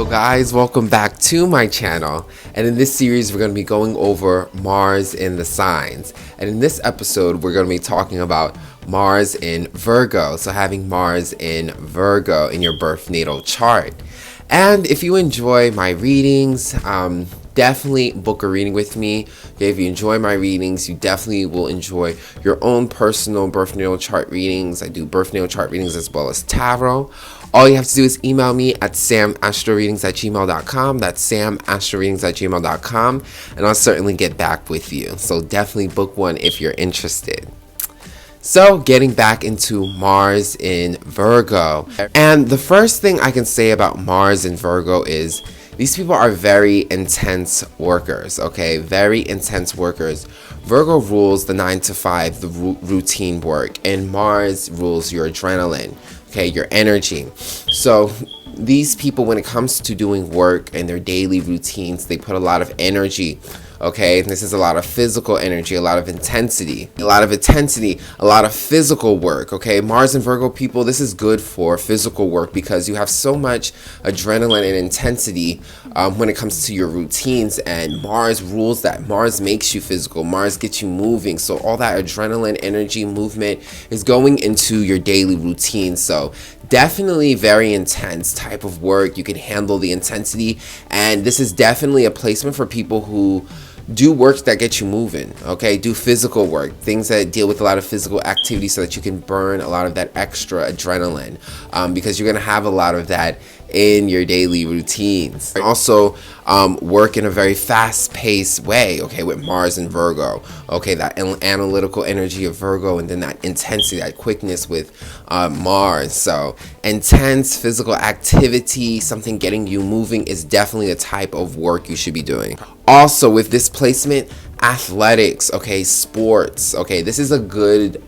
Hello guys, welcome back to my channel, and in this series we're going to be going over Mars in the signs, and in this episode we're going to be talking about Mars in Virgo, so having Mars in Virgo in your birth natal chart. And if you enjoy my readings, definitely book a reading with me. Okay, if you enjoy my readings, you definitely will enjoy your own personal birth natal chart readings. I do birth natal chart readings as well as tarot. All you have to do is email me at samastroreadings@gmail.com. That's samastroreadings@gmail.com, and I'll certainly get back with you. So definitely book one if you're interested. So getting back into Mars in Virgo, and the first thing I can say about Mars in Virgo is these people are very intense workers, okay? Very intense workers. Virgo rules the 9 to 5, the routine work, and Mars rules your adrenaline, okay, your energy. So these people, when it comes to doing work and their daily routines, they put a lot of energy. Okay, this is a lot of physical energy, a lot of intensity, a lot of physical work. Okay, Mars and Virgo people, this is good for physical work because you have so much adrenaline and intensity when it comes to your routines, and Mars rules that. Mars makes you physical, Mars gets you moving, so all that adrenaline, energy, movement is going into your daily routine. So definitely very intense type of work. You can handle the intensity, and this is definitely a placement for people who do work that get you moving, okay? Do physical work, things that deal with a lot of physical activity so that you can burn a lot of that extra adrenaline, because you're gonna have a lot of that in your daily routines. Also, work in a very fast-paced way, okay, with Mars and Virgo, okay, that analytical energy of Virgo, and then that intensity, that quickness with Mars. So intense physical activity, something getting you moving, is definitely the type of work you should be doing. Also, with this placement, athletics, okay, sports, okay, this is a good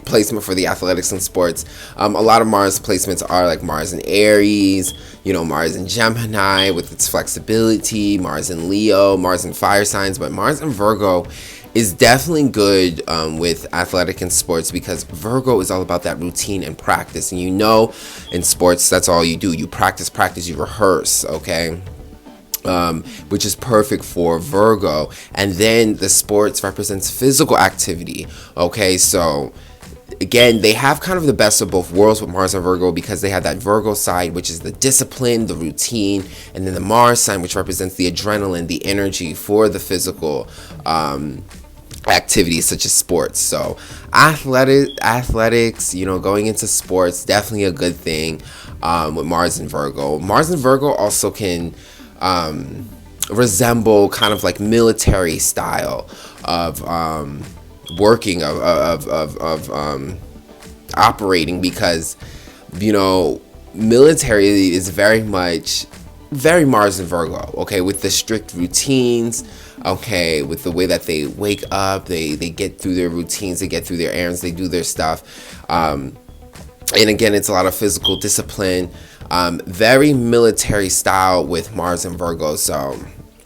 placement for the athletics and sports. A lot of Mars placements are like Mars in Aries, you know, Mars in Gemini with its flexibility, Mars in Leo, Mars in fire signs, but Mars in Virgo is definitely good with athletic and sports, because Virgo is all about that routine and practice, and you know, in sports that's all you do. You practice, you rehearse, okay? Which is perfect for Virgo. And then the sports represents physical activity, okay? So again, they have kind of the best of both worlds with Mars and Virgo, because they have that Virgo side, which is the discipline, the routine, and then the Mars sign, which represents the adrenaline, the energy for the physical activities such as sports. So athletics, you know, going into sports, definitely a good thing with Mars and Virgo. Mars and Virgo also can resemble kind of like military style of working, of operating, because, you know, military is very Mars and Virgo, okay, with the strict routines, okay, with the way that they wake up, they get through their routines, they get through their errands, they do their stuff, and again, it's a lot of physical discipline, very military style with Mars and Virgo. So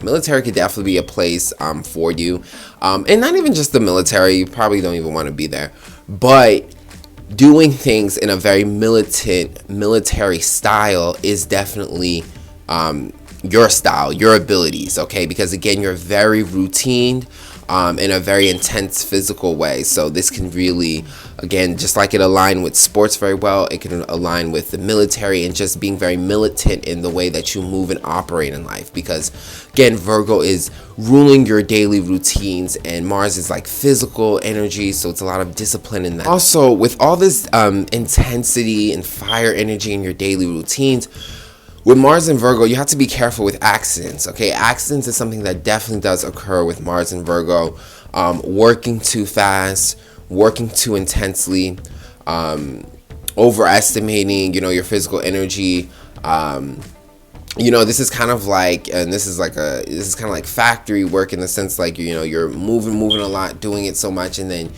military could definitely be a place for you, and not even just the military, you probably don't even want to be there, but doing things in a very militant military style is definitely your style, your abilities, okay? Because again, you're very routine in a very intense physical way. So this can really, again, just like it align with sports very well, it can align with the military and just being very militant in the way that you move and operate in life. Because again, Virgo is ruling your daily routines, and Mars is like physical energy, so it's a lot of discipline in that. Also, with all this intensity and fire energy in your daily routines, with Mars and Virgo, you have to be careful with accidents, okay? Accidents is something that definitely does occur with Mars and Virgo. Working too fast, working too intensely, overestimating, you know, your physical energy. You know, this is kind of like, and this is kind of like factory work, in the sense like, you know, you're moving a lot, doing it so much, and then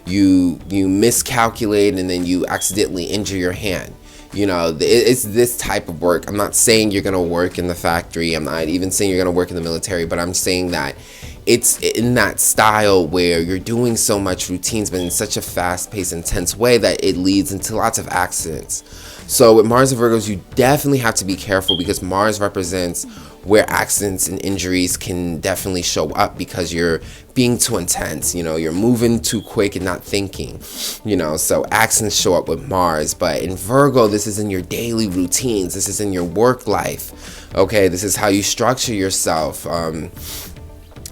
you miscalculate, and then you accidentally injure your hand. You know, it's this type of work. I'm not saying you're gonna work in the factory, I'm not even saying you're gonna work in the military, but I'm saying that it's in that style where you're doing so much routines, but in such a fast-paced, intense way that it leads into lots of accidents. So with Mars and Virgos, you definitely have to be careful because Mars represents where accidents and injuries can definitely show up because you're being too intense, you're moving too quick and not thinking, so accidents show up with Mars. But in Virgo, this is in your daily routines, this is in your work life, okay? This is how you structure yourself,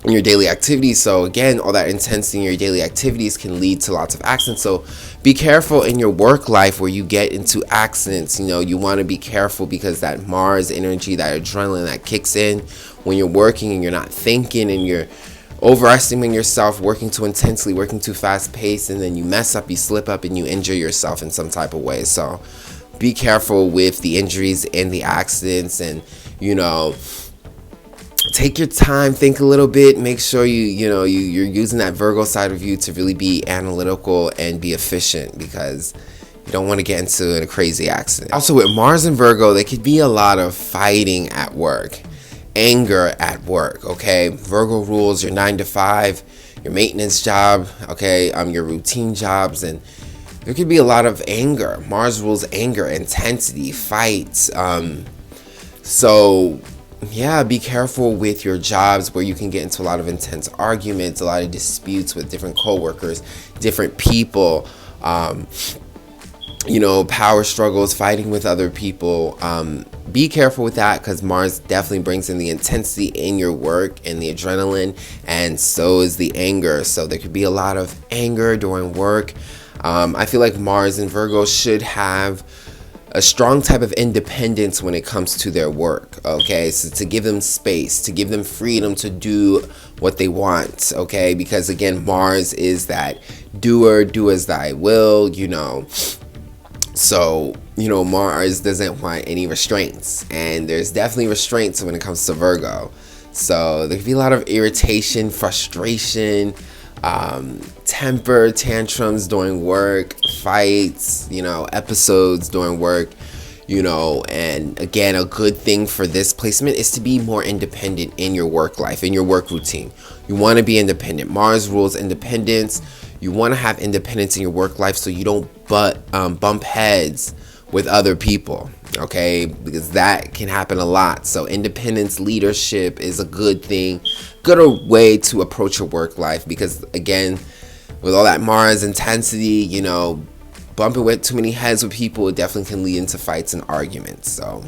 in your daily activities. So again, all that intensity in your daily activities can lead to lots of accidents. So be careful in your work life where you get into accidents. You want to be careful because that Mars energy, that adrenaline that kicks in when you're working and you're not thinking and you're overestimating yourself, working too intensely, working too fast paced, and then you mess up, you slip up, and you injure yourself in some type of way. So be careful with the injuries and the accidents, and take your time, think a little bit, make sure you're using that Virgo side of you to really be analytical and be efficient, because you don't want to get into a crazy accident. Also with Mars and Virgo, there could be a lot of fighting at work, anger at work, okay? Virgo rules your 9 to 5, your maintenance job, okay, your routine jobs, and there could be a lot of anger. Mars rules anger, intensity, fights. So yeah, be careful with your jobs where you can get into a lot of intense arguments, a lot of disputes with different coworkers, different people, power struggles, fighting with other people. Be careful with that because Mars definitely brings in the intensity in your work and the adrenaline, and so is the anger. So there could be a lot of anger during work. I feel like Mars and Virgo should have a strong type of independence when it comes to their work, okay? So to give them space, to give them freedom to do what they want, okay? Because again, Mars is that doer, do as thy will, So, Mars doesn't want any restraints, and there's definitely restraints when it comes to Virgo. So there could be a lot of irritation, frustration, temper tantrums during work, fights, episodes during work, and again, a good thing for this placement is to be more independent in your work life, in your work routine. You want to be independent. Mars rules independence. You want to have independence in your work life so you don't bump heads with other people, okay? Because that can happen a lot. So independence, leadership is a good thing, good way to approach your work life, because again, with all that Mars intensity, bumping with too many heads with people, it definitely can lead into fights and arguments. So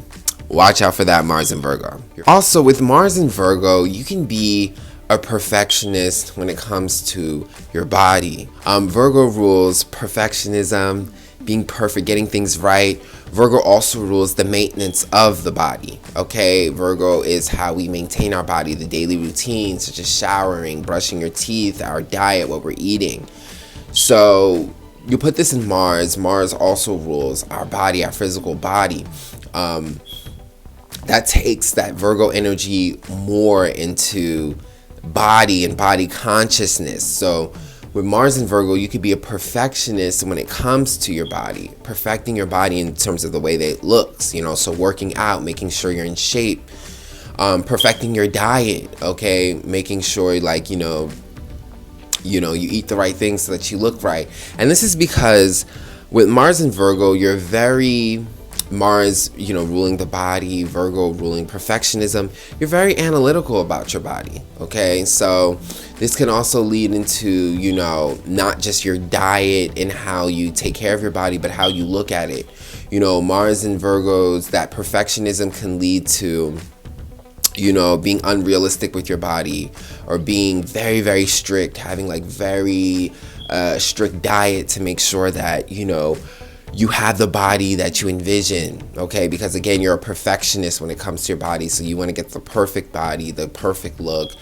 watch out for that, Mars and Virgo. Also with Mars and Virgo, you can be a perfectionist when it comes to your body. Virgo rules perfectionism, being perfect, getting things right. Virgo also rules the maintenance of the body, okay? Virgo is how we maintain our body, the daily routines, such as showering, brushing your teeth, our diet, what we're eating. So you put this in Mars. Mars also rules our body, our physical body. That takes that Virgo energy more into body and body consciousness. So with Mars and Virgo, you could be a perfectionist when it comes to your body, perfecting your body in terms of the way that it looks, so working out, making sure you're in shape, perfecting your diet, okay, making sure you eat the right things so that you look right. And this is because with Mars and Virgo, you're very Mars, ruling the body, Virgo ruling perfectionism. You're very analytical about your body, okay? So this can also lead into, not just your diet and how you take care of your body, but how you look at it. Mars and Virgos, that perfectionism can lead to, being unrealistic with your body, or being very, very strict, having very strict diet to make sure that, you have the body that you envision, okay? Because again, you're a perfectionist when it comes to your body, so you want to get the perfect body, the perfect look.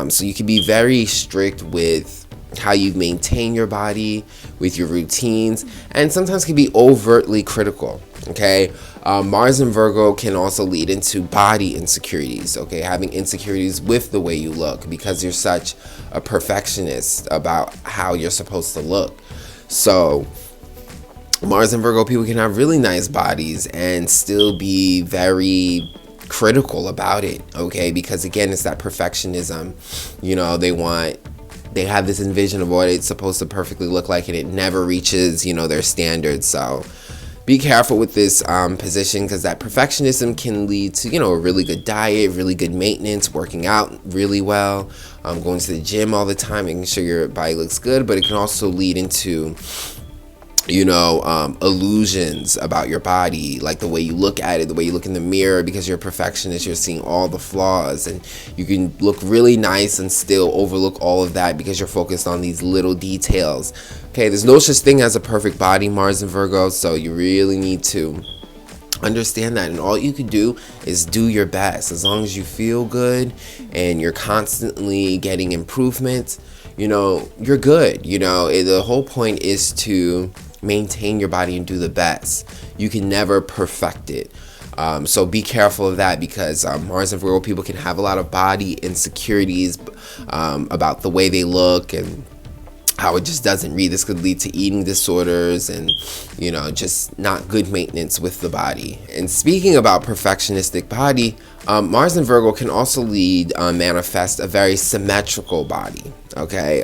So you can be very strict with how you maintain your body, with your routines, and sometimes can be overtly critical, okay? Mars and Virgo can also lead into body insecurities, okay? Having insecurities with the way you look because you're such a perfectionist about how you're supposed to look. So Mars and Virgo people can have really nice bodies and still be very critical about it, okay? Because again, it's that perfectionism. They have this envision of what it's supposed to perfectly look like, and it never reaches, their standards. So be careful with this position, because that perfectionism can lead to, you know, a really good diet, really good maintenance, working out really well, going to the gym all the time, making sure your body looks good. But it can also lead into, you know, illusions about your body, like the way you look at it, the way you look in the mirror. Because you're a perfectionist, you're seeing all the flaws, and you can look really nice and still overlook all of that because you're focused on these little details. Okay, there's no such thing as a perfect body, Mars and Virgo, so you really need to understand that, and all you can do is do your best. As long as you feel good and you're constantly getting improvements, you know, you're good. You know, the whole point is to maintain your body and do the best. You can never perfect it. So be careful of that, because Mars and Virgo people can have a lot of body insecurities about the way they look and how it just doesn't read. This could lead to eating disorders and, you know, just not good maintenance with the body. And speaking about perfectionistic body, Mars and Virgo can also manifest a very symmetrical body. Okay.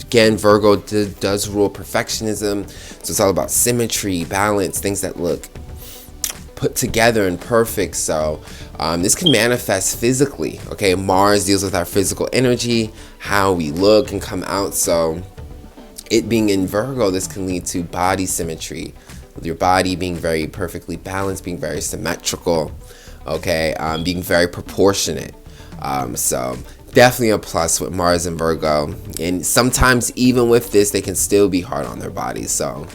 Again, Virgo does rule perfectionism, so it's all about symmetry, balance, things that look put together and perfect. So this can manifest physically. Okay, Mars deals with our physical energy, how we look and come out. So it being in Virgo, this can lead to body symmetry, with your body being very perfectly balanced, being very symmetrical. Okay, being very proportionate. So definitely a plus with Mars and Virgo. And sometimes even with this, they can still be hard on their bodies. So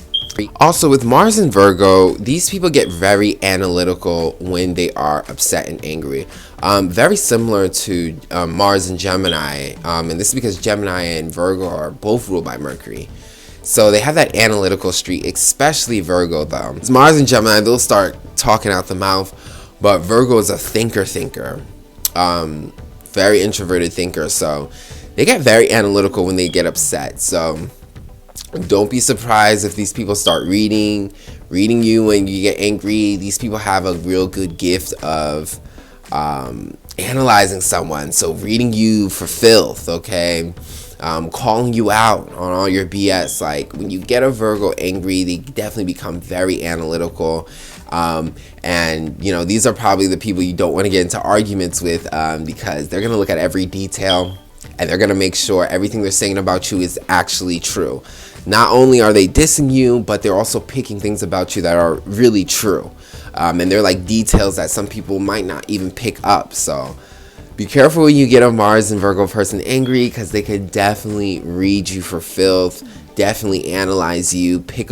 also with Mars and Virgo, these people get very analytical when they are upset and angry. Very similar to Mars and Gemini. And this is because Gemini and Virgo are both ruled by Mercury. So they have that analytical streak, especially Virgo though. It's Mars and Gemini, they'll start talking out the mouth. But Virgo is a thinker. Very introverted thinker. So they get very analytical when they get upset. So don't be surprised if these people start reading you when you get angry. These people have a real good gift of analyzing someone. So reading you for filth, okay? Calling you out on all your BS. Like when you get a Virgo angry, they definitely become very analytical. And you know, these are probably the people you don't want to get into arguments with, because they're going to look at every detail and they're going to make sure everything they're saying about you is actually true. Not only are they dissing you, but they're also picking things about you that are really true. And they're like details that some people might not even pick up. So be careful when you get a Mars and Virgo person angry, because they could definitely read you for filth, definitely analyze you, pick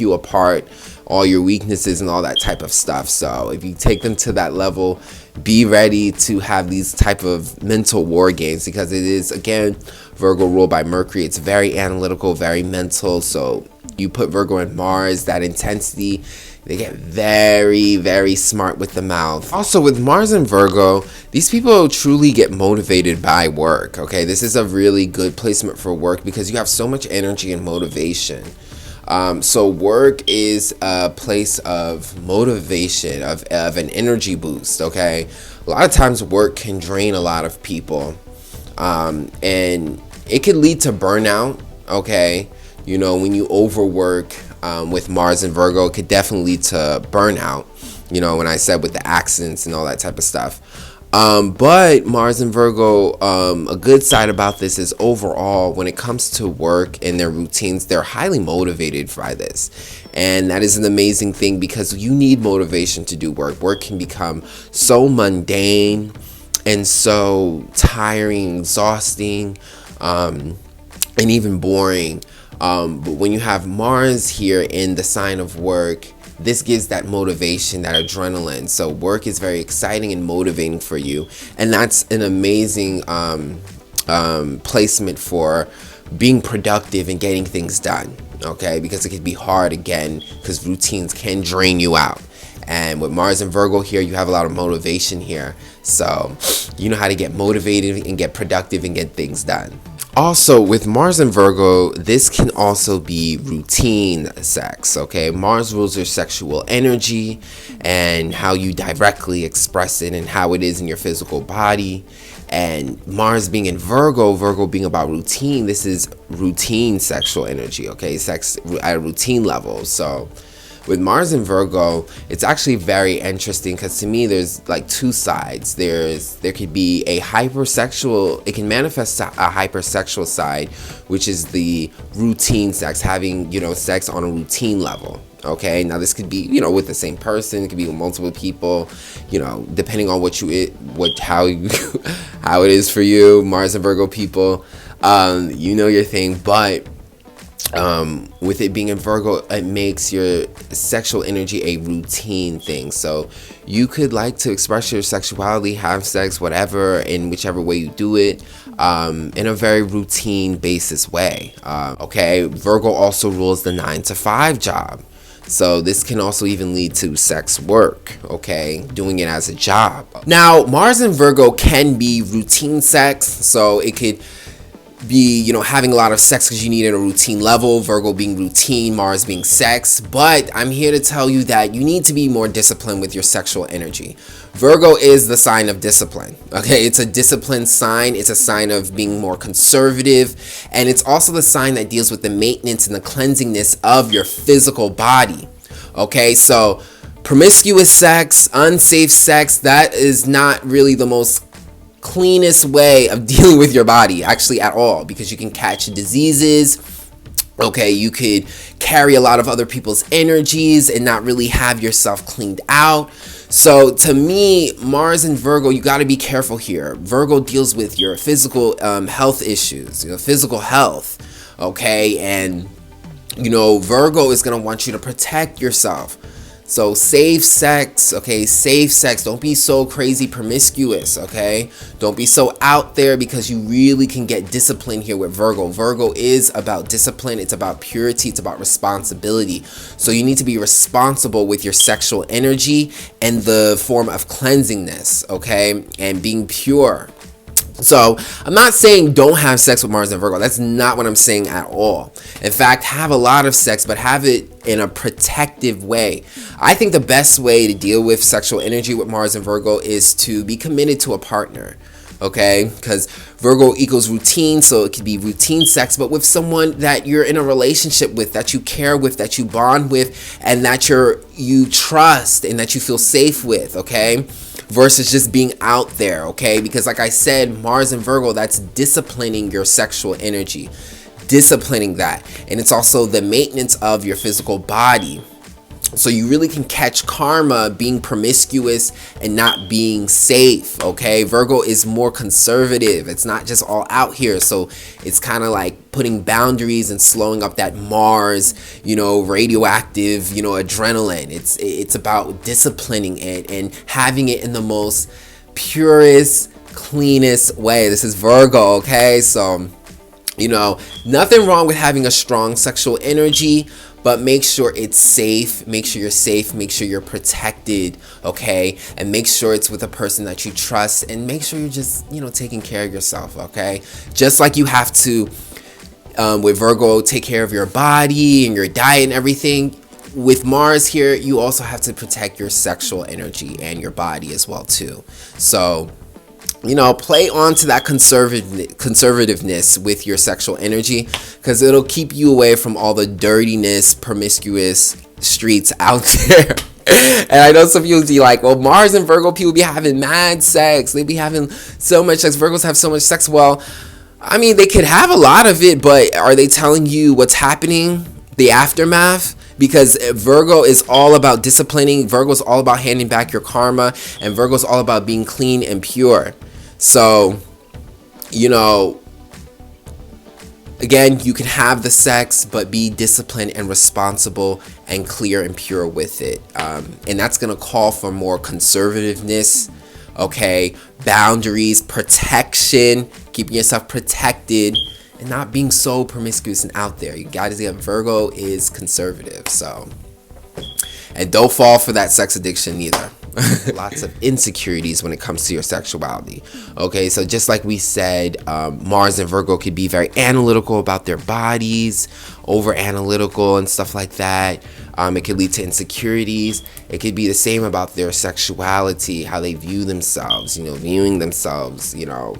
you apart, all your weaknesses and all that type of stuff. So if you take them to that level, be ready to have these type of mental war games, because it is, again, Virgo ruled by Mercury. It's very analytical, very mental. So you put Virgo and Mars, that intensity, they get very, very smart with the mouth. Also with Mars and Virgo, these people truly get motivated by work. Okay, this is a really good placement for work because you have so much energy and motivation. So work is a place of motivation, of an energy boost. Okay, a lot of times work can drain a lot of people, and it can lead to burnout. Okay, you know, when you overwork with Mars and Virgo, it could definitely lead to burnout. You know, when I said with the accidents and all that type of stuff. But Mars and Virgo, a good side about this is overall, when it comes to work and their routines, they're highly motivated by this. And that is an amazing thing, because you need motivation to do work. Work can become so mundane and so tiring, exhausting, and even boring. But when you have Mars here in the sign of work, this gives that motivation, that adrenaline. So work is very exciting and motivating for you. And that's an amazing placement for being productive and getting things done. Okay, because it can be hard, again, because routines can drain you out. And with Mars and Virgo here, you have a lot of motivation here. So you know how to get motivated and get productive and get things done. Also, with Mars and Virgo, this can also be routine sex, okay? Mars rules your sexual energy and how you directly express it and how it is in your physical body. And Mars being in Virgo, Virgo being about routine, this is routine sexual energy, okay? Sex at a routine level. So with Mars and Virgo, it's actually very interesting because to me there's like two sides. There could be a hypersexual, it can manifest a hypersexual side, which is the routine sex, having, you know, sex on a routine level. Okay, now this could be, you know, with the same person, it could be with multiple people, you know, depending on how it is for you, Mars and Virgo people, you know your thing. But with it being in Virgo, it makes your sexual energy a routine thing. So you could like to express your sexuality, have sex, whatever, in whichever way you do it, in a very routine basis way. Okay, Virgo also rules the 9 to 5 job. So this can also even lead to sex work, okay? Doing it as a job. Now, Mars and Virgo can be routine sex. So it could be, you know, having a lot of sex because you need it at a routine level. Virgo being routine, Mars being sex. But I'm here to tell you that you need to be more disciplined with your sexual energy. Virgo is the sign of discipline. Okay, it's a disciplined sign. It's a sign of being more conservative. And it's also the sign that deals with the maintenance and the cleansingness of your physical body. Okay, so promiscuous sex, unsafe sex, that is not really the most cleanest way of dealing with your body, actually, at all, because you can catch diseases. Okay, you could carry a lot of other people's energies and not really have yourself cleaned out. So to me, Mars and Virgo, you got to be careful here. Virgo deals with your physical health issues, you know, physical health. Okay, and you know, Virgo is going to want you to protect yourself. So safe sex, okay, safe sex. Don't be so crazy promiscuous, okay? Don't be so out there, because you really can get discipline here with Virgo. Virgo is about discipline. It's about purity. It's about responsibility. So you need to be responsible with your sexual energy and the form of cleansingness, okay? And being pure. So I'm not saying don't have sex with Mars and Virgo. That's not what I'm saying at all. In fact, have a lot of sex, but have it in a protective way. I think the best way to deal with sexual energy with Mars and Virgo is to be committed to a partner. Okay, because Virgo equals routine, so it could be routine sex, but with someone that you're in a relationship with, that you care with, that you bond with, and that you trust and that you feel safe with. Okay, versus just being out there. Okay, because like I said, Mars and Virgo, that's disciplining your sexual energy, disciplining that, and it's also the maintenance of your physical body. So you really can catch karma being promiscuous and not being safe, okay? Virgo is more conservative. It's not just all out here. So it's kind of like putting boundaries and slowing up that Mars, you know, radioactive, you know, adrenaline. It's about disciplining it and having it in the most purest, cleanest way. This is Virgo, okay? So, you know, nothing wrong with having a strong sexual energy, but make sure it's safe, make sure you're safe, make sure you're protected, okay? And make sure it's with a person that you trust, and make sure you're just, you know, taking care of yourself, okay? Just like you have to, with Virgo, take care of your body and your diet and everything. With Mars here, you also have to protect your sexual energy and your body as well, too. So, you know, play on to that conservativeness with your sexual energy, because it'll keep you away from all the dirtiness, promiscuous streets out there. And I know some people be like, well, Mars and Virgo people be having mad sex. They be having so much sex. Virgos have so much sex. Well, I mean, they could have a lot of it, but are they telling you what's happening? The aftermath? Because Virgo is all about disciplining. Virgo is all about handing back your karma. And Virgo is all about being clean and pure. So, you know, again, you can have the sex, but be disciplined and responsible and clear and pure with it. And that's going to call for more conservativeness, okay? Boundaries, protection, keeping yourself protected, and not being so promiscuous and out there. You got to see that Virgo is conservative, so. And don't fall for that sex addiction either. Lots of insecurities when it comes to your sexuality. Okay, so just like we said, Mars and Virgo could be very analytical about their bodies, over analytical and stuff like that. It could lead to insecurities. It could be the same about their sexuality, how they view themselves, you know, viewing themselves, you know,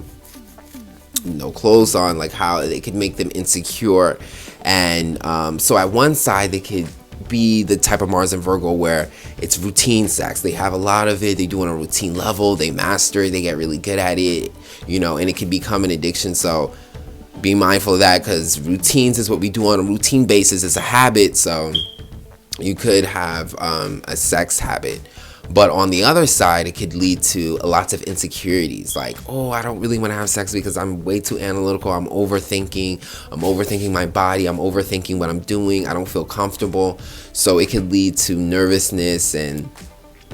no clothes on, like how it could make them insecure. And so at one side, they could be the type of Mars in Virgo where it's routine sex. They have a lot of it. They do it on a routine level. They master it. They get really good at it, and it can become an addiction. So be mindful of that, because routines is what we do on a routine basis. It's a habit. So you could have a sex habit. But on the other side, it could lead to lots of insecurities, like, oh, I don't really want to have sex because I'm way too analytical. I'm overthinking my body. I'm overthinking what I'm doing. I don't feel comfortable. So it could lead to nervousness and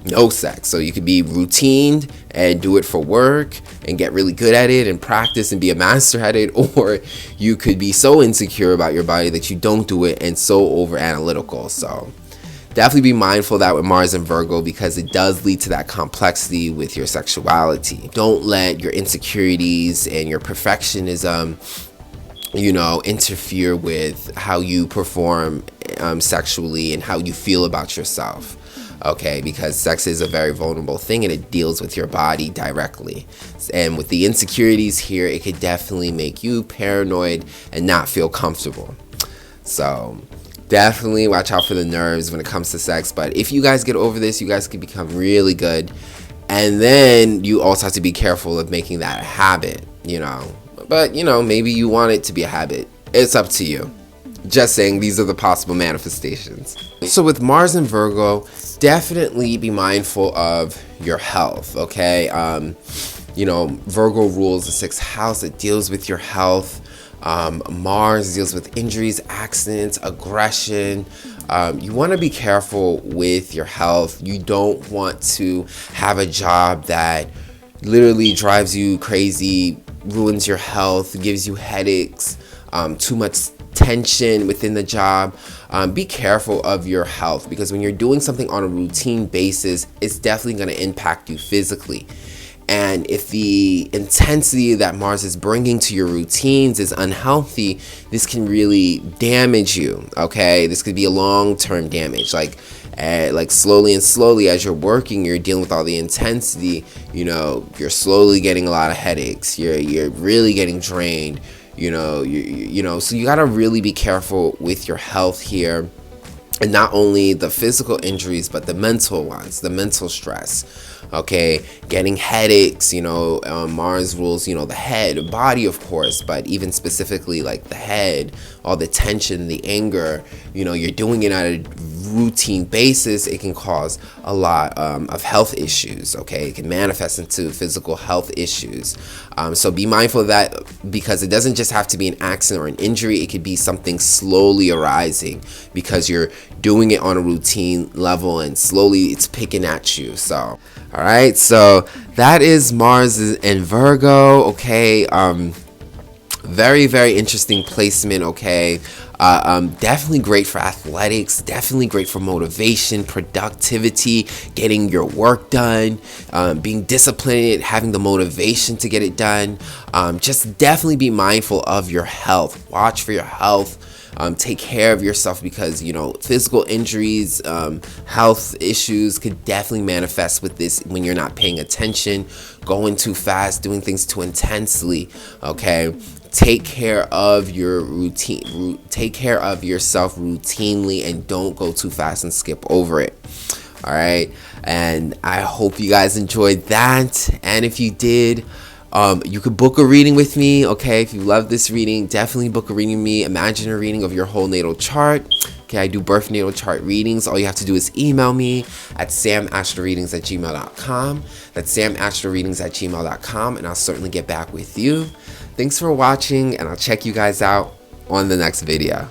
no sex. So you could be routine and do it for work and get really good at it and practice and be a master at it, or you could be so insecure about your body that you don't do it and so over analytical. So definitely be mindful of that with Mars and Virgo, because it does lead to that complexity with your sexuality. Don't let your insecurities and your perfectionism, interfere with how you perform sexually and how you feel about yourself. Okay, because sex is a very vulnerable thing and it deals with your body directly. And with the insecurities here, it could definitely make you paranoid and not feel comfortable. So definitely watch out for the nerves when it comes to sex. But if you guys get over this, you guys can become really good. And then you also have to be careful of making that a habit, But, maybe you want it to be a habit. It's up to you. Just saying, these are the possible manifestations. So with Mars and Virgo, definitely be mindful of your health, okay? Virgo rules the 6th house. It deals with your health. Mars deals with injuries, accidents, aggression. You want to be careful with your health. You don't want to have a job that literally drives you crazy, ruins your health, gives you headaches, too much tension within the job. Be careful of your health, because when you're doing something on a routine basis, it's definitely going to impact you physically. And if the intensity that Mars is bringing to your routines is unhealthy, this can really damage you, okay? This could be a long-term damage. Like slowly as you're working, you're dealing with all the intensity, you're slowly getting a lot of headaches. You're really getting drained, so you got to really be careful with your health here. And not only the physical injuries, but the mental ones, the mental stress. Okay, getting headaches, Mars rules, the head, body, of course, but even specifically like the head, all the tension, the anger, you're doing it on a routine basis. It can cause a lot of health issues, okay? It can manifest into physical health issues. So be mindful of that, because it doesn't just have to be an accident or an injury. It could be something slowly arising because you're doing it on a routine level and slowly it's picking at you. So all right, so that is Mars and Virgo, okay? Very, very interesting placement, okay? Definitely great for athletics, definitely great for motivation, productivity, getting your work done, being disciplined, having the motivation to get it done. Just definitely be mindful of your health. Watch for your health. Take care of yourself, because physical injuries, health issues could definitely manifest with this when you're not paying attention, going too fast, doing things too intensely. Okay, take care of your routine. Take care of yourself routinely, and don't go too fast and skip over it. All right, and I hope you guys enjoyed that. And if you did, you could book a reading with me, okay? If you love this reading, definitely book a reading with me. Imagine a reading of your whole natal chart. Okay, I do birth natal chart readings. All you have to do is email me at samastroreadings@gmail.com. That's samastroreadings@gmail.com, and I'll certainly get back with you. Thanks for watching, and I'll check you guys out on the next video.